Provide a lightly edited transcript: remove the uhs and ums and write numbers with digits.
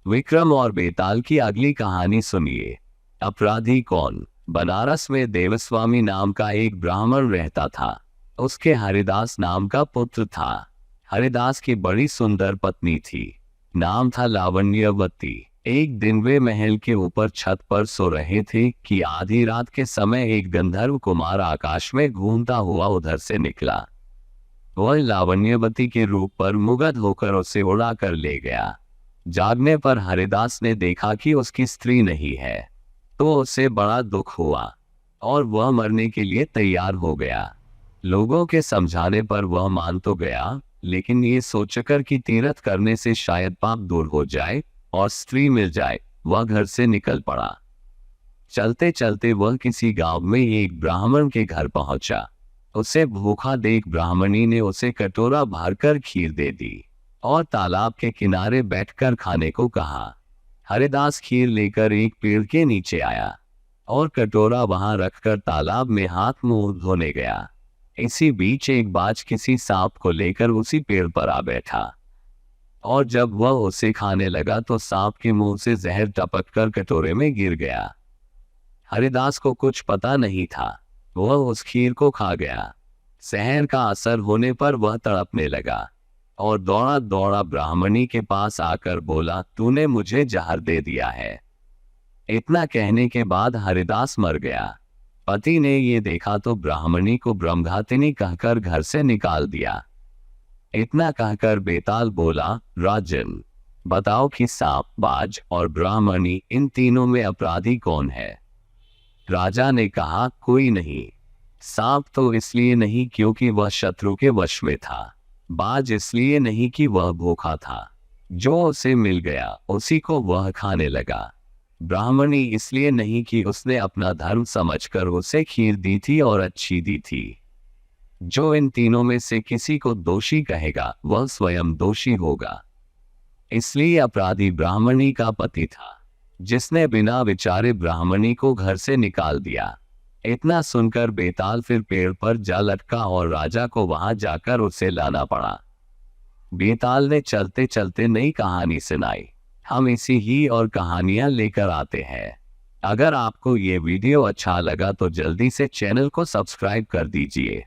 विक्रम और बेताल की अगली कहानी सुनिए। अपराधी कौन। बनारस में देवस्वामी नाम का एक ब्राह्मण रहता था। उसके हरिदास नाम का पुत्र था। हरिदास की बड़ी सुंदर पत्नी थी। नाम था लावण्यवती। एक दिन वे महल के ऊपर छत पर सो रहे थे कि आधी रात के समय एक गंधर्व कुमार आकाश में घूमता हुआ उधर से निकला। वह लावण्यवती के रूप पर मुग्ध होकर उसे उड़ा कर ले गया। जागने पर हरिदास ने देखा कि उसकी स्त्री नहीं है, तो उसे बड़ा दुख हुआ और वह मरने के लिए तैयार हो गया। लोगों के समझाने पर वह मान तो गया, लेकिन ये सोचकर कि तीर्थ करने से शायद पाप दूर हो जाए और स्त्री मिल जाए, वह घर से निकल पड़ा। चलते चलते वह किसी गांव में एक ब्राह्मण के घर पहुंचा। उसे भूखा देख ब्राह्मणी ने उसे कटोरा भरकर खीर दे दी और तालाब के किनारे बैठकर खाने को कहा। हरिदास खीर लेकर एक पेड़ के नीचे आया और कटोरा वहां रखकर तालाब में हाथ मुंह धोने गया। इसी बीच एक बाज किसी सांप को लेकर उसी पेड़ पर आ बैठा और जब वह उसे खाने लगा तो सांप के मुंह से जहर टपककर कटोरे में गिर गया। हरिदास को कुछ पता नहीं था, वह उस खीर को खा गया। जहर का असर होने पर वह तड़पने लगा और दौड़ा दौड़ा ब्राह्मणी के पास आकर बोला, तूने मुझे जहर दे दिया है। इतना कहने के बाद हरिदास मर गया। पति ने ये देखा तो ब्राह्मणी को ब्रह्मघातिनी कहकर घर से निकाल दिया। इतना कहकर बेताल बोला, राजन, बताओ कि सांप, बाज और ब्राह्मणी, इन तीनों में अपराधी कौन है। राजा ने कहा, कोई नहीं। सांप तो इसलिए नहीं क्योंकि वह शत्रु के वश में था। बाज इसलिए नहीं कि वह भूखा था, जो उसे मिल गया उसी को वह खाने लगा। ब्राह्मणी इसलिए नहीं कि उसने अपना धर्म समझकर उसे खीर दी थी और अच्छी दी थी। जो इन तीनों में से किसी को दोषी कहेगा वह स्वयं दोषी होगा। इसलिए अपराधी ब्राह्मणी का पति था, जिसने बिना विचारे ब्राह्मणी को घर से निकाल दिया। इतना सुनकर बेताल फिर पेड़ पर जा लटका और राजा को वहां जाकर उसे लाना पड़ा। बेताल ने चलते चलते नई कहानी सुनाई। हम इसी ही और कहानियां लेकर आते हैं। अगर आपको ये वीडियो अच्छा लगा तो जल्दी से चैनल को सब्सक्राइब कर दीजिए।